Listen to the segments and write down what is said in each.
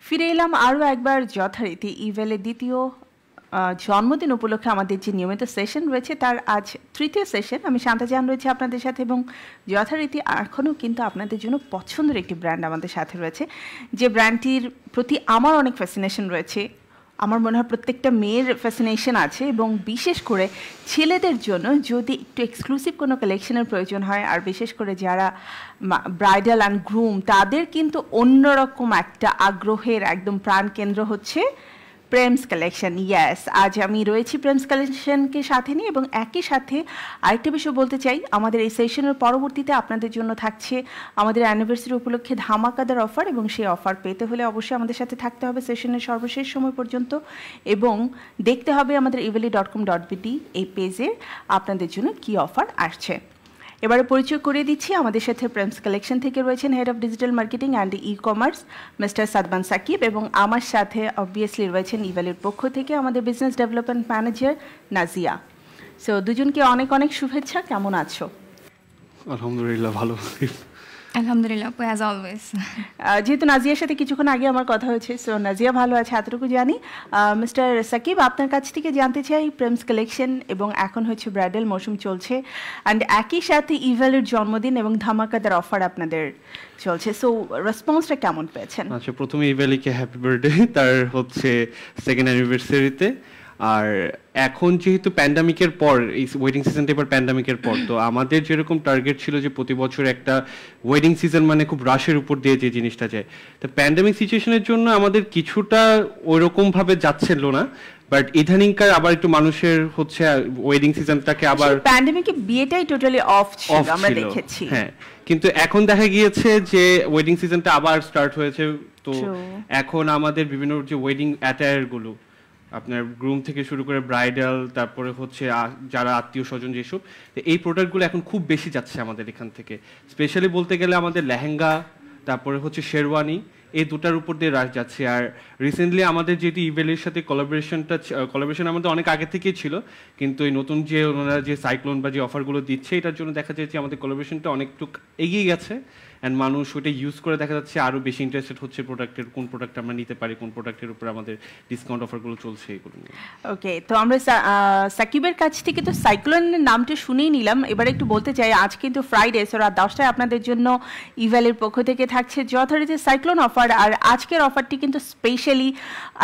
ফিরে এলাম আরও একবার যথারীতি ইভেলের দ্বিতীয় জন্মদিন উপলক্ষে আমাদের যে নিয়মিত সেশন রয়েছে তার আজ তৃতীয় সেশন। আমি শান্তা জাহান রয়েছে আপনাদের সাথে এবং যথারীতি এখনও কিন্তু আপনাদের জন্য পছন্দের একটি ব্র্যান্ড আমাদের সাথে রয়েছে, যে ব্র্যান্ডটির প্রতি আমার অনেক ফ্যাসিনেশন রয়েছে। আমার মনে হয় প্রত্যেকটা মেয়ের ফ্যাসিনেশন আছে, এবং বিশেষ করে ছেলেদের জন্য যদি একটু এক্সক্লুসিভ কোনো কালেকশনের প্রয়োজন হয়, আর বিশেষ করে যারা ব্রাইডাল অ্যান্ড গ্রুম, তাদের কিন্তু অন্যরকম একটা আগ্রহের একদম প্রাণকেন্দ্র হচ্ছে প্রেমস কালেকশন। ইয়েস, আজ আমি রয়েছি প্রেমস কালেকশনকে সাথে নিয়ে, এবং একই সাথে আরেকটা বিষয় বলতে চাই, আমাদের এই সেশনের পরবর্তীতে আপনাদের জন্য থাকছে আমাদের অ্যানিভার্সারি উপলক্ষে ধামাকাদার অফার, এবং সেই অফার পেতে হলে অবশ্যই আমাদের সাথে থাকতে হবে সেশনের সর্বশেষ সময় পর্যন্ত, এবং দেখতে হবে আমাদের evely.com.bd এই পেজে আপনাদের জন্য কি অফার আসছে। এবারে পরিচয় করিয়ে দিচ্ছি, আমাদের সাথে প্রেমস কালেকশন থেকে রয়েছেন head of digital marketing and e commerce mister Sadman Sakib, এবং আমার সাথে অবভিয়াসলি রয়েছেন ইভেলের পক্ষ থেকে আমাদের business development manager Nazia. So দুজনকে অনেক অনেক শুভেচ্ছা। কেমন আছো? আলহামদুলিল্লাহ ভালো। আলহামদুলিল্লাহ, অ্যাজ অলওয়েজ। যেহেতু নাজিয়ার সাথে কিছুক্ষণ আগে আমার কথা হয়েছে, সো নাজিয়া ভালো আছে এতটুকু জানি। মিস্টার সাকিব, আপনার কাছ থেকে জানতে চাই, প্রেমস কালেকশন এবং এখন হচ্ছে ব্রাইডাল মৌসুম চলছে, অ্যান্ড একই সাথে ইভেলের জন্মদিন এবং ধামাকাদার অফার আপনাদের চলছে, সো রেসপন্সটা কেমন পেয়েছেন? আচ্ছা, প্রথমে ইভেলিকে হ্যাপি বার্থডে তার হচ্ছে সেকেন্ড অ্যানিভার্সারিতে। আর এখন যেহেতু প্যান্ডামিকের পর, এই ওয়েডিং সিজনটা এবার প্যান্ডামিকের পর, তো আমাদের যেরকম টার্গেট ছিল যে প্রতি বছর একটা ওয়েডিং সিজন মানে খুব রাশের উপর দিয়ে যে জিনিসটা যায়, তো প্যান্ডামিক সিচুয়েশনের জন্য আমাদের কিছুটা ওইরকমভাবে যাচ্ছিল না, বাট ইদানিংকার আবার একটু মানুষের হচ্ছে ওয়েডিং সিজনটাকে আবার প্যান্ডামিকে বিয়েটাই টোটালি অফ ছিল আমরা দেখেছি। হ্যাঁ, কিন্তু এখন দেখা গিয়েছে যে ওয়েডিং সিজনটা আবার স্টার্ট হয়েছে, তো এখন আমাদের বিভিন্ন যে ওয়েডিং অ্যাটায়ারগুলো আপনার গ্রুম থেকে শুরু করে ব্রাইডাল, তারপরে হচ্ছে যারা আত্মীয় স্বজন যেসব, এই প্রোডাক্টগুলো এখন খুব বেশি যাচ্ছে আমাদের এখান থেকে। স্পেশালি বলতে গেলে আমাদের লেহেঙ্গা, তারপরে হচ্ছে শেরওয়ানি, এই দুটার উপর দিয়ে রাশ যাচ্ছে। আর রিসেন্টলি আমাদের যেটি ইভেলের সাথে কোলাবোরেশন আমাদের অনেক আগে থেকেই ছিল, কিন্তু এই নতুন যে ওনারা যে সাইক্লোন বা যে অফারগুলো দিচ্ছে, এটার জন্য দেখা যাচ্ছে আমাদের কোলাবোরেশনটা অনেকটু এগিয়ে গেছে, অ্যান্ড মানুষ ওইটা ইউজ করে দেখা যাচ্ছে আরও বেশি ইন্টারেস্টেড হচ্ছে প্রোডাক্টের, কোন প্রোডাক্ট আমরা নিতে পারি, কোন প্রোডাক্টের উপর আমাদের ডিসকাউন্ট অফারগুলো চলছে এগুলো নিয়ে। ওকে, তো আমরা সাকিবের কাছ থেকে তো সাইক্লোনের নামটা শুনেই নিলাম, এবার একটু বলতে চাই, আজ কিন্তু ফ্রাইডে, সো রাত 10টায় আপনাদের জন্য ইভেলের পক্ষ থেকে থাকছে যথারীতি সাইক্লোন অফার। আর আজকের অফারটি কিন্তু স্পেশালি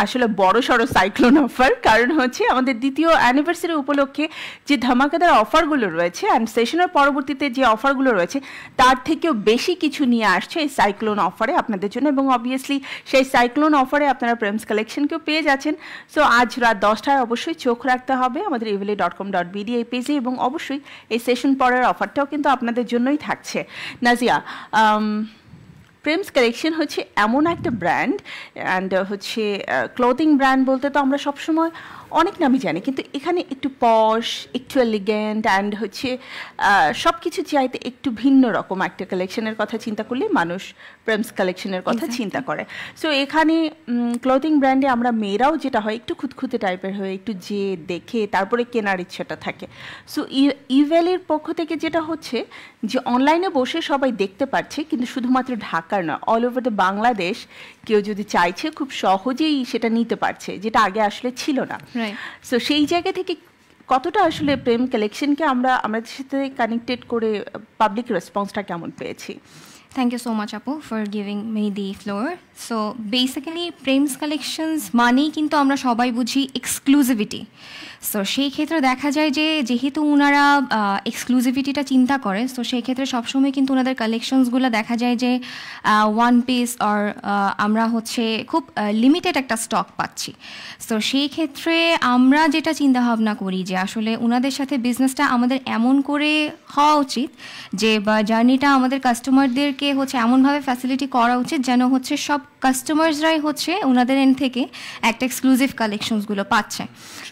আসলে বড় সড়ো সাইক্লোন অফার, কারণ হচ্ছে আমাদের দ্বিতীয় অ্যানিভার্সারি উপলক্ষে যে ধামাকাদার অফারগুলো রয়েছে, অ্যান্ড সেশনের পরবর্তীতে যে অফারগুলো রয়েছে তার থেকেও বেশি কিছু নিয়ে আসছে এই সাইক্লোন অফারে আপনাদের জন্য, এবং অবভিয়াসলি সেই সাইক্লোন অফারে আপনারা প্রেমস কালেকশনকেও পেয়ে যাচ্ছেন। সো আজ রাত 10টায় অবশ্যই চোখ রাখতে হবে আমাদের evely.com.bd এই পেজে, এবং অবশ্যই এই সেশন পরের অফারটাও কিন্তু আপনাদের জন্যই থাকছে। নাজিয়া, প্রেমস কালেকশন হচ্ছে এমন একটা ব্র্যান্ড, অ্যান্ড হচ্ছে ক্লোথিং ব্র্যান্ড বলতে তো আমরা সবসময় অনেক নামই জানি, কিন্তু এখানে একটু পশ, একটু এলিগেন্ট, অ্যান্ড হচ্ছে সব কিছু চাইতে একটু ভিন্ন রকম একটা কালেকশনের কথা চিন্তা করলে মানুষ প্রেমস কালেকশনের কথা চিন্তা করে। সো এখানে ক্লোথিং ব্র্যান্ডে আমরা মেয়েরাও যেটা হয় একটু খুঁতখুঁতে টাইপের হয়ে একটু যে দেখে তারপরে কেনার ইচ্ছাটা থাকে। সো ইভেলের পক্ষ থেকে যেটা হচ্ছে যে অনলাইনে বসে সবাই দেখতে পাচ্ছে, কিন্তু শুধুমাত্র ঢাকার নয়, অল ওভার দ্য বাংলাদেশ কেউ যদি চাইছে খুব সহজেই সেটা নিতে পারছে, যেটা আগে আসলে ছিল না। সো সেই জায়গা থেকে কতটা আসলে প্রেম কালেকশনকে আমরা আমাদের সাথে কানেক্টেড করে পাবলিক রেসপন্সটা কেমন পেয়েছি? Thank you so much, Apu, for giving me the floor. So basically, Prems Collections মানেই কিন্তু আমরা সবাই বুঝি এক্সক্লুসিভিটি। সো সেই ক্ষেত্রে দেখা যায় যে যেহেতু ওনারা এক্সক্লুসিভিটিটা চিন্তা করে, সো সেই ক্ষেত্রে সবসময় কিন্তু ওনাদের কালেকশনসগুলো দেখা যায় যে ওয়ান পিস আর আমরা হচ্ছে খুব লিমিটেড একটা স্টক পাচ্ছি। সো সেই ক্ষেত্রে আমরা যেটা চিন্তাভাবনা করি যে আসলে ওনাদের সাথে বিজনেসটা আমাদের এমন করে হওয়া উচিত যে বা জার্নিটা আমাদের কাস্টমারদেরকে হচ্ছে এমনভাবে ফ্যাসিলিটি করা উচিত যেন হচ্ছে সব কাস্টমার্সরাই হচ্ছে ওনাদের এন্ড থেকে একটা এক্সক্লুসিভ কালেকশনসগুলো পাচ্ছে।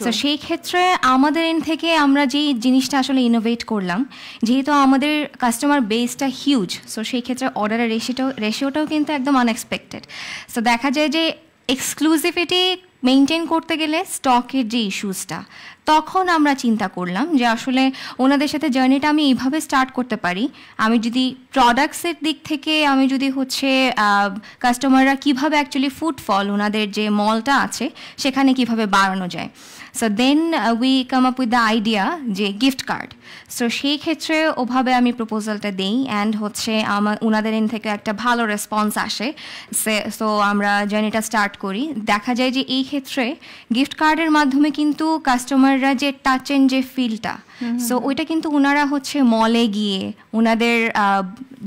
তো সেই ক্ষেত্রে আমাদের এন্ড থেকে আমরা যেই জিনিসটা আসলে ইনোভেট করলাম, যেহেতু আমাদের কাস্টমার বেসটা হিউজ, সো সেই ক্ষেত্রে অর্ডারের রেশিওটাও কিন্তু একদম আনএক্সপেক্টেড। সো দেখা যায় যে এক্সক্লুসিভিটি মেনটেন করতে গেলে স্টকের যে ইস্যুসটা, তখন আমরা চিন্তা করলাম যে আসলে ওনাদের সাথে জার্নিটা আমি এইভাবে স্টার্ট করতে পারি। আমি যদি প্রোডাক্টসের দিক থেকে আমি যদি হচ্ছে কাস্টমাররা কীভাবে অ্যাকচুয়ালি ফুটফল ওনাদের যে মলটা আছে সেখানে কিভাবে বাড়ানো যায়। So then we come up with the idea যে গিফট কার্ড। সো সেই ক্ষেত্রে ওভাবে আমি প্রপোজালটা দিই অ্যান্ড হচ্ছে ওনাদের এন থেকে একটা ভালো রেসপন্স আসে। সো আমরা জার্নিটা স্টার্ট করি। দেখা যায় যে এই ক্ষেত্রে গিফট কার্ডের মাধ্যমে কিন্তু কাস্টমাররা যে টাচেন যে ফিলটা, সো ওইটা কিন্তু ওনারা হচ্ছে মলে গিয়ে ওনাদের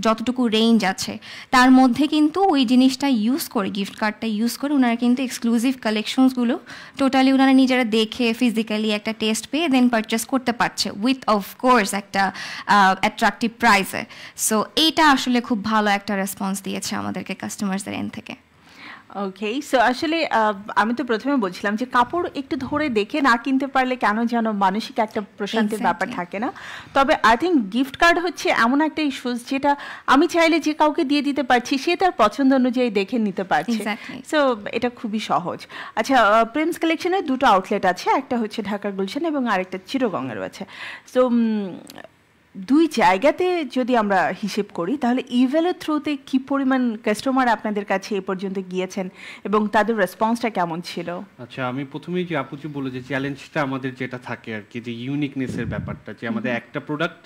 যতটুকু রেঞ্জ আছে তার মধ্যে কিন্তু ওই জিনিসটা ইউজ করে, গিফট কার্ডটা ইউজ করে ওনারা কিন্তু এক্সক্লুসিভ কালেকশনসগুলো টোটালি ওনারা নিজেরা দেখে ফিজিক্যালি একটা টেস্ট পেয়ে দেন পারচেস করতে পারছে উইথ অফকোর্স একটা অ্যাট্রাকটিভ প্রাইসে। সো এইটা আসলে খুব ভালো একটা রেসপন্স দিয়েছে আমাদেরকে কাস্টমার্সদের এন্ড থেকে। ওকে, সো আসলে আমি তো প্রথমে বলছিলাম যে কাপড় একটু ধরে দেখে না কিনতে পারলে কেন যেন মানসিক একটা প্রশান্তির ব্যাপার থাকে না। তবে আই থিঙ্ক গিফট কার্ড হচ্ছে এমন একটা ইস্যুস যেটা আমি চাইলে যে কাউকে দিয়ে দিতে পারছি, সে তার পছন্দ অনুযায়ী দেখে নিতে পারছে। সো এটা খুবই সহজ। আচ্ছা, প্রেমস কালেকশনের দুটো আউটলেট আছে, একটা হচ্ছে ঢাকার গুলশান এবং আরেকটা চিটাগংয়ের আছে। সো দুই জায়গাতে যদি আমরা হিসেব করি তাহলে ইভেলের থ্রুতে কি পরিমাণ কাস্টমার আপনাদের কাছে এ পর্যন্ত গিয়েছেন এবং তাদের রেসপন্সটা কেমন ছিল? আচ্ছা, আমি প্রথমেই যে আপুজি বললো যে চ্যালেঞ্জটা আমাদের যেটা থাকে আর কি, যে ইউনিকনেসের ব্যাপারটা, যে আমাদের একটা প্রোডাক্ট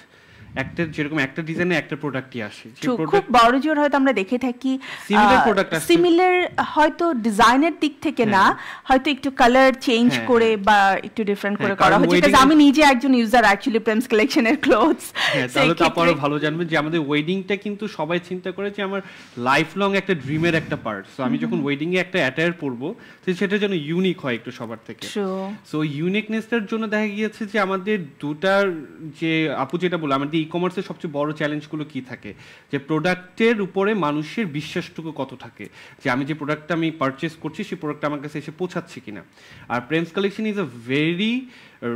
একটা যেরকম একটা ডিজাইনে একটা প্রোডাক্টই আসে, যে খুব বড় জোর হয়তো আমরা দেখে থাকি সিমিলার প্রোডাক্ট আসে, সিমিলার হয়তো ডিজাইনের দিক থেকে না, হয়তো একটু কালার চেঞ্জ করে বা একটু ডিফারেন্ট করে করা হচ্ছে। কারণ আমি নিজে একজন ইউজার অ্যাকচুয়ালি প্রেমস কালেকশনের ক্লোথস। তাহলে তো আপনারা ভালো জানবেন যে আমাদের ওয়েডিংটা কিন্তু সবাই চিন্তা করে যে আমার লাইফ লং একটা ড্রিমের একটা পার্ট। সো আমি যখন ওয়েডিং এ একটা অ্যাটায়ার পরবো সেটা যেন ইউনিক হয় একটু সবার থেকে। সো ইউনিকনেসটার জন্য দেখা গিয়েছে যে আমাদের দুটার, যে আপু যেটা বললো, আমাদের ই কমার্সের সবচেয়ে বড় চ্যালেঞ্জগুলো কি থাকে, যে প্রোডাক্টের উপরে মানুষের বিশ্বাসটুকু কত থাকে, যে আমি যে প্রোডাক্টটা আমি পারচেস করছি সেই প্রোডাক্টটা আমার কাছে এসে পৌঁছাচ্ছে কিনা। আর Prem's collection is a very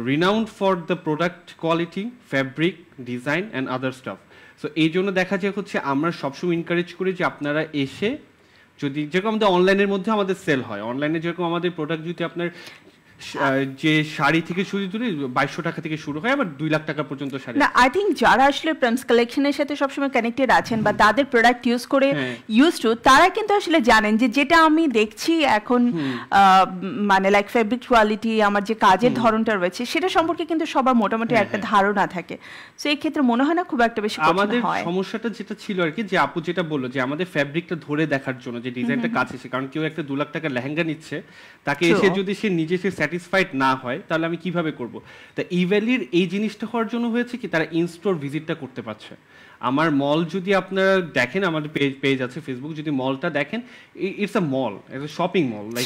renowned for the product quality, fabric, design and other stuff. So এই জন্য দেখা যায় হচ্ছে আমরা সবসময় এনকারেজ করি যে আপনারা এসে, যদি যেরকম আমাদের অনলাইনের মধ্যে আমাদের সেল হয়, অনলাইনে যেরকম আমাদের প্রোডাক্ট যদি আপনার যে শাড়ি থেকে শুরু করে 2200 টাকা থেকে শুরু হয়, আবার 2 লাখ টাকা পর্যন্ত শাড়ি। না, আই থিঙ্ক যারা আসলে প্রেমস কালেকশনের সাথে সবসময় কানেক্টেড আছেন বা তাদের প্রোডাক্ট ইউজ করে ইউজ টু, তারা কিন্তু আসলে জানেন যে যেটা আমি দেখছি এখন মানে লাইক ফেব্রিক কোয়ালিটি, আমার যে কাজের ধরনটা রয়েছে সেটা সম্পর্কে কিন্তু সবার মোটামুটি একটা ধারণা থাকে। সো এই ক্ষেত্রে মনে হয় না খুব একটা বেশি কঠিন হয়। আমাদের সমস্যাটা যেটা ছিল আর কি, যে আপু যেটা বললো যে আমাদের ফেব্রিকটা ধরে দেখার জন্য, যে ডিজাইনটা কাছে এসে, কারণ কেউ একটা 2 লাখ টাকার লেহেঙ্গা নিচ্ছে, তাকে এসে যদি সে নিজে স্যাটিসফাইড না হয় তাহলে আমি কিভাবে করব। তা ইভ্যালির এই জিনিসটা হওয়ার জন্য হয়েছে কি, তারা ইনস্টোর ভিজিটটা করতে পারছে। আমার মল যদি আপনারা দেখেন, আমাদের পেজ আছে ফেসবুক, যদি মলটা দেখেন, it's a mall, it's a shopping mall, like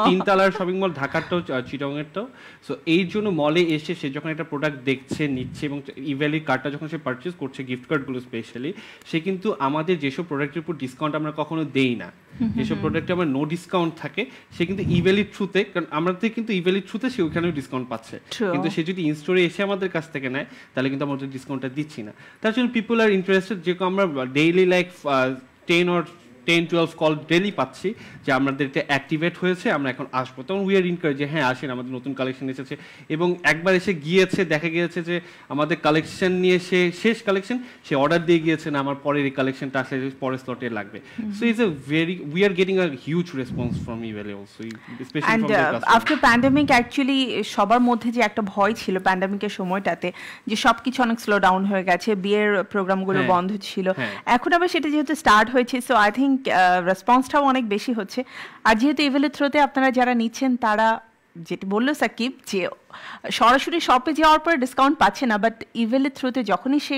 3 তলার শপিং মল, ঢাকারটাও চিটাগংয়েরটাও। সো এই জন্য মলে এসে সে যখন একটা প্রোডাক্ট দেখছে, নিচ্ছে, এবং ইভ্যালির কার্ডটা যখন সে পারচেস করছে, গিফট কার্ডগুলো স্পেশালি, সে কিন্তু আমাদের যেসব প্রোডাক্টের উপর ডিসকাউন্ট আমরা কখনো দেই না, যেসব প্রোডাক্টে আমার নো ডিসকাউন্ট থাকে, সে কিন্তু ইভ্যালির থ্রুতে, কারণ আমাদের কিন্তু ইভ্যালির থ্রুতে সে ওইখানেও ডিসকাউন্ট পাচ্ছে, কিন্তু সে যদি ইনস্টোরে এসে আমাদের কাছ থেকে নেয় তাহলে কিন্তু আমরা ডিসকাউন্টটা দিচ্ছি না। তার জন্য পিপল আর ইন্টারেস্টেড, যেরকম আমরা ডেইলি লাইক 10-12 কল ডেইলি পাচ্ছি যে আমাদের এটা অ্যাক্টিভেট হয়েছে, আমরা এখন আসবো, তখন উই আর ইনকারেজ যে হ্যাঁ আসেন, আমাদের নতুন কালেকশন এসেছে। এবং একবার এসে গিয়েছে, দেখা গিয়েছে যে আমাদের কালেকশন নিয়ে সে শেষ কালেকশন, সে অর্ডার দিয়ে গিয়েছে না আমার পরের এই কালেকশনটা আসলে পরের স্লটে লাগবে। So it's a very, we are getting a huge response from ইভেলে also, specially from the customer. After pandemic actually সবার মধ্যে যে একটা ভয় ছিল প্যান্ডেমিকের সময়টাতে, যে সবকিছু অনেক স্লো ডাউন হয়ে গেছে, বিয়ের প্রোগ্রামগুলো বন্ধ ছিল, এখন আবার সেটা যেহেতু স্টার্ট হয়েছে, সো আই থিঙ্ক রেসপন্সটাও অনেক বেশি হচ্ছে। আর যেহেতু ইভেলের থ্রুতে আপনারা যারা নিচ্ছেন, তারা যেটা বললো সাকিব, যে সরাসরি শপে যাওয়ার পর ডিসকাউন্ট পাচ্ছে না, বাট ইভেলের থ্রুতে যখনই সে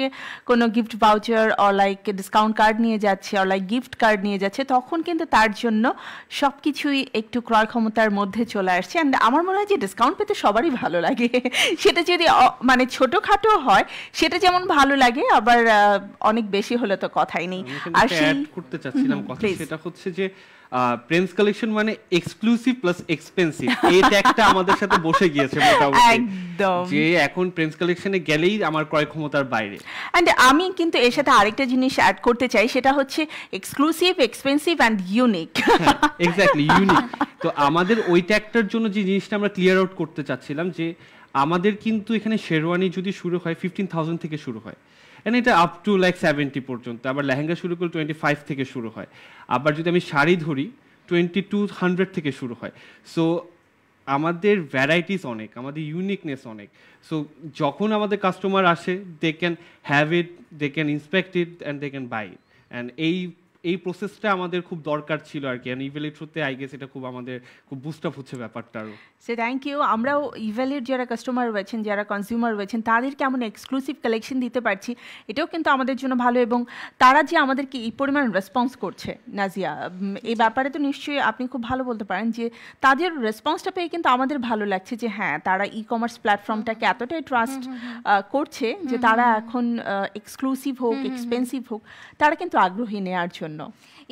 কোনো gift voucher or like discount card নিয়ে যাচ্ছে অর লাইক গিফট কার্ড নিয়ে যাচ্ছে, তখন কিন্তু তার জন্য সব কিছুই একটু ক্রয় ক্ষমতার মধ্যে চলে আসছে। অ্যান্ড আমার মনে হয় যে ডিসকাউন্ট পেতে সবারই ভালো লাগে, সেটা যদি মানে ছোটোখাটো হয় সেটা যেমন ভালো লাগে, আবার অনেক বেশি হলে তো কথাই নেই। আর অ্যাড করতে চাচ্ছিলাম কথা, সেটা হচ্ছে যে প্রেমস কালেকশন মানে এক্সক্লুসিভ প্লাস এক্সপেন্সিভ, এই ট্যাগটা আমাদের সাথে বসে গিয়েছে মোটামুটি। মোটামুটি, যে এখন প্রেমস কালেকশনে গেলেই আমার ক্রয় ক্ষমতার বাইরে। এন্ড আমি কিন্তু এর সাথে আরেকটা জিনিস অ্যাড করতে চাই, সেটা হচ্ছে exclusive, expensive and unique. Exactly, unique. তো আমাদের ওই ট্যাগটার জন্য যে জিনিসটা আমরা ক্লিয়ার আউট করতে চাচ্ছিলাম, যে আমাদের কিন্তু এখানে শেরওয়ানি যদি শুরু হয় 15,000 থেকে শুরু হয়, এন্ড এটা আপ টু লাইক 70 পর্যন্ত। আবার লেহেঙ্গা শুরু করলে 25 থেকে শুরু হয়। আবার যদি আমি শাড়ি ধরি 2200 থেকে শুরু হয়। সো আমাদের ভ্যারাইটিস অনেক, আমাদের ইউনিকনেস অনেক। সো যখন আমাদের কাস্টমার আসে, they can have it, they can inspect it and they can buy it. And এই প্রসেসটা আমাদের খুব দরকার ছিল আর কি। অ্যান্ড ইভেলের থ্রুতে আই গেস এটা খুব আমাদের খুব বুস্ট আপ হচ্ছে ব্যাপারটা আরও। সে থ্যাংক ইউ। আমরাও ইভেলের যারা কাস্টমার রয়েছেন, যারা কনজিউমার রয়েছেন, তাদেরকে এমন এক্সক্লুসিভ কালেকশন দিতে পারছি, এটাও কিন্তু আমাদের জন্য ভালো। এবং তারা যে আমাদেরকে এই পরিমাণ রেসপন্স করছে, নাজিয়া, এই ব্যাপারে তো নিশ্চয়ই আপনি খুব ভালো বলতে পারেন যে তাদের রেসপন্সটা পেয়ে কিন্তু আমাদের ভালো লাগছে যে হ্যাঁ, তারা ই কমার্স প্ল্যাটফর্মটাকে এতটাই ট্রাস্ট করছে যে তারা এখন এক্সক্লুসিভ হোক, এক্সপেন্সিভ হোক, তারা কিন্তু আগ্রহী নেওয়ার জন্য।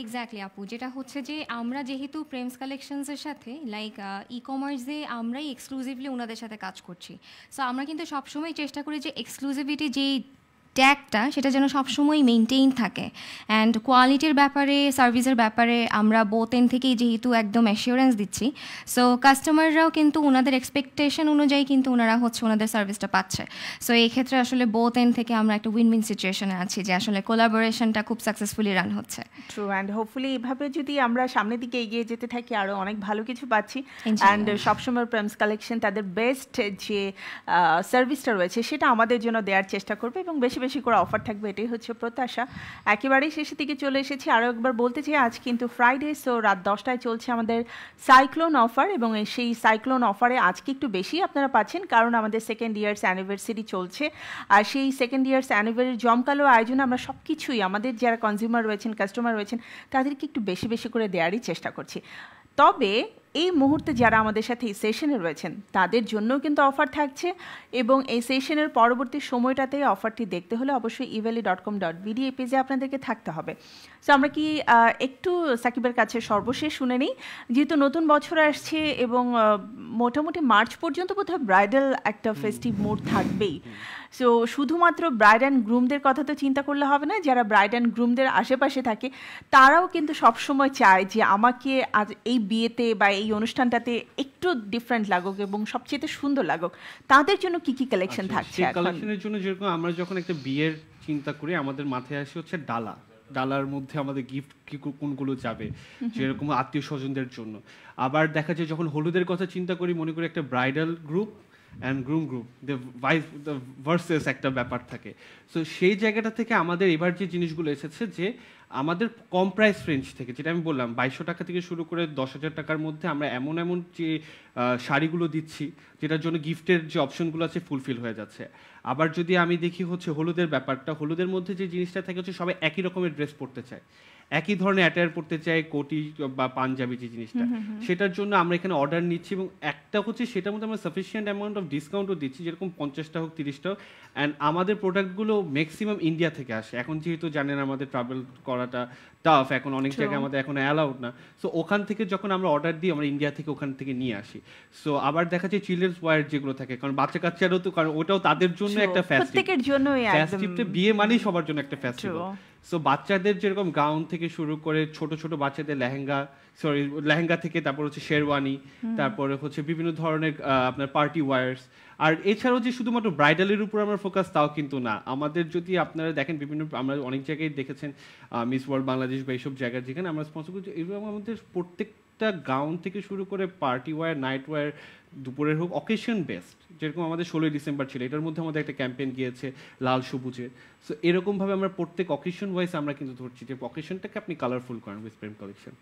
এক্স্যাক্টলি আপু, যেটা হচ্ছে যে আমরা যেহেতু প্রেমস কালেকশনসের সাথে লাইক ই কমার্সে আমরাই এক্সক্লুসিভলি ওনাদের সাথে কাজ করছি। সো আমরা কিন্তু সবসময় চেষ্টা করি যে এক্সক্লুসিভিটি যেই ট্যাগটা সেটা যেন সবসময় মেনটেইন থাকে। অ্যান্ড কোয়ালিটির ব্যাপারে, সার্ভিসের ব্যাপারে আমরা বোথ এন্ড থেকেই যেহেতু একদম অ্যাসিওরেন্স দিচ্ছি, সো কাস্টমাররাও কিন্তু ওনাদের এক্সপেকটেশন অনুযায়ী কিন্তু ওনারা হচ্ছে ওনাদের সার্ভিসটা পাচ্ছে। সো এই ক্ষেত্রে আসলে বোথ এন্ড থেকে আমরা একটা উইন উইন সিচুয়েশনে আছি যে আসলে কোলাবোরেশনটা খুব সাকসেসফুলি রান হচ্ছে। ট্রু। অ্যান্ড হোপফুলি এভাবে যদি আমরা সামনের দিকে এগিয়ে যেতে থাকি, আরও অনেক ভালো কিছু পাচ্ছি। অ্যান্ড সবসময় প্রেমস কালেকশন তাদের বেস্ট যে সার্ভিসটা রয়েছে সেটা আমাদের জন্য দেওয়ার চেষ্টা করবে এবং বেশি বেশি করে অফার থাকবে, এটাই হচ্ছে প্রত্যাশা। একেবারেই শেষের দিকে চলে এসেছি। আরও একবার বলতে চাই, আজ কিন্তু ফ্রাইডে, সো রাত 10টায় চলছে আমাদের সাইক্লোন অফার। এবং সেই সাইক্লোন অফারে আজকে একটু বেশি আপনারা পাচ্ছেন, কারণ আমাদের সেকেন্ড ইয়ার্স অ্যানিভার্সারি চলছে। আর সেই সেকেন্ড ইয়ার্স অ্যানিভার্সারি জমকালো আয়োজনে আমরা সব কিছুই আমাদের যারা কনজিউমার রয়েছেন, কাস্টমার রয়েছেন, তাদেরকে একটু বেশি বেশি করে দেওয়ারই চেষ্টা করছি। তবে এই মুহূর্তে যারা আমাদের সাথে এই সেশনে রয়েছেন তাদের জন্যও কিন্তু অফার থাকছে, এবং এই সেশনের পরবর্তী সময়টাতে অফারটি দেখতে হলে অবশ্যই evely.com.bd এই পেজে আপনাদেরকে থাকতে হবে। সো আমরা কি একটু সাকিবের কাছে সর্বশেষ শুনে নিই, যেহেতু নতুন বছর আসছে এবং মোটামুটি মার্চ পর্যন্ত বোধহয় ব্রাইডাল একটা ফেস্টিভ মুড থাকবেই। সো শুধুমাত্র ব্রাইড অ্যান্ড গ্রুমদের কথা তো চিন্তা করলে হবে না, যারা ব্রাইড অ্যান্ড গ্রুমদের আশেপাশে থাকে তারাও কিন্তু সবসময় চায় যে আমাকে আজ এই বিয়েতে বা এই অনুষ্ঠানটাতে একটু ডিফারেন্ট লাগুক এবং সবচেয়ে সুন্দর লাগুক। তাদের জন্য কি কি কালেকশন থাকছে? কালেকশনের জন্য যেরকম আমরা যখন একটা বিয়ের চিন্তা করি, আমাদের মাথায় আসে হচ্ছে ডালার মধ্যে আমাদের গিফট কি কোনগুলো যাবে, যেরকম আত্মীয় স্বজনদের জন্য। আবার দেখা যায় যখন হলুদের কথা চিন্তা করি, মনে করি একটা bridal group and groom group, the versus একটা ব্যাপার থাকে। সো সেই জায়গাটা থেকে আমাদের এবার যে জিনিসগুলো এসেছে, যে আমাদের কম প্রাইস রেঞ্জ থেকে, যেটা আমি বললাম 2200 টাকা থেকে শুরু করে 10,000 টাকার মধ্যে আমরা এমন যে শাড়িগুলো দিচ্ছি যেটার জন্য গিফটের যে অপশনগুলো আছে ফুলফিল হয়ে যাচ্ছে। আবার যদি আমি দেখি হচ্ছে হলুদের ব্যাপারটা, হলুদের মধ্যে যে জিনিসটা থাকে হচ্ছে সবাই একই রকমের ড্রেস পরতে চায়, একই ধরনের অ্যাটায়ার পরতে চায়, কোটি বা পাঞ্জাবি যে জিনিসটা, সেটার জন্য আমরা এখানে অর্ডার নিচ্ছি। এবং একটা হচ্ছে সেটার মধ্যে আমরা সাফিসিয়েন্ট অ্যামাউন্ট অফ ডিসকাউন্টও দিচ্ছি, যেরকম 50টা হোক 30টা হোক। অ্যান্ড আমাদের প্রোডাক্টগুলো ম্যাক্সিমাম ইন্ডিয়া থেকে আসে। এখন যেহেতু জানেন আমাদের ট্রাভেল করাটা টাফ, এখন অনেক জায়গায় আমাদের এখন অ্যালাউড না। সো ওখান থেকে যখন আমরা অর্ডার দিই, আমরা ইন্ডিয়া থেকে ওখান থেকে নিয়ে আসি। সো আবার দেখা যায় চিলড্রেন্স ওয়্যার যেগুলো থাকে, কারণ বাচ্চা কাচ্চারও তো, কারণ ওটাও তাদের জন্য একটা ফেস্টিভ্যাল, বিয়ে মানেই সবার জন্য একটা ফেস্টিভ্যাল। সো বাচ্চাদের যেরকম গাউন থেকে শুরু করে ছোট ছোট বাচ্চাদের লেহেঙ্গা থেকে, তারপর হচ্ছে শেরওয়ানি, তারপরে হচ্ছে বিভিন্ন ধরনের আপনার পার্টি ওয়্যার্স। আর এছাড়াও যে শুধুমাত্র ব্রাইডালের উপর আমরা ফোকাস, তাও কিন্তু না। আমাদের যদি আপনারা দেখেন বিভিন্ন, আমরা অনেক জায়গায় দেখেছেন মিস ওয়ার্ল্ড বাংলাদেশ বা এইসব জায়গায় যেখানে আমরা স্পন্সর করছি, এরকম আমাদের প্রত্যেকটা গাউন থেকে শুরু করে পার্টি ওয়্যার, নাইট ওয়্যার, দুপুরের হোক, অকেশন বেস্ট। যেরকম আমাদের 16ই ডিসেম্বর ছিল, এটার মধ্যে আমাদের একটা ক্যাম্পেইন গিয়েছে লাল সবুজের। সো এরকমভাবে আমরা প্রত্যেক অকেশন ওয়াইজ আমরা কিন্তু ধরছি যে অকেশনটাকে আপনি কালারফুল করেন with Prem collection.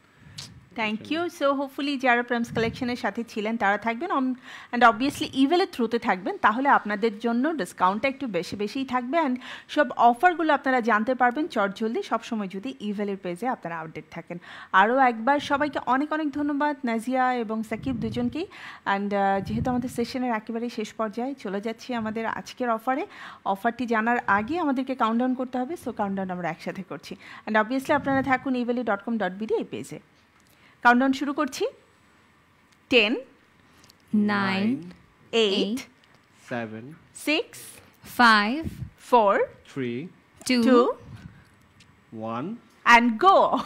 Thank you. So hopefully যারা প্রেমস কালেকশনের সাথে ছিলেন তারা থাকবেন, অ্যান্ড অবভিয়াসলি ইভেলের থ্রুতে থাকবেন, তাহলে আপনাদের জন্য ডিসকাউন্টটা একটু বেশিই থাকবে। অ্যান্ড সব অফারগুলো আপনারা জানতে পারবেন চটজলদি, সবসময় যদি ইভেলের পেজে আপনারা আপডেট থাকেন। আরও একবার সবাইকে অনেক অনেক ধন্যবাদ, নাজিয়া এবং সাকিব দুজনকেই। অ্যান্ড যেহেতু আমাদের সেশনের একেবারেই শেষ পর্যায়ে চলে যাচ্ছি আমাদের আজকের অফারটি জানার আগে আমাদেরকে কাউন্টডাউন করতে হবে। সো কাউন্টডাউন আমরা একসাথে করছি। অ্যান্ড অবভিয়াসলি আপনারা থাকুন evely.com.bd এই পেজে। কাউন্টডাউন শুরু করছি। 10, 9, 8 7 6 5 4 3 2 2 1 and go.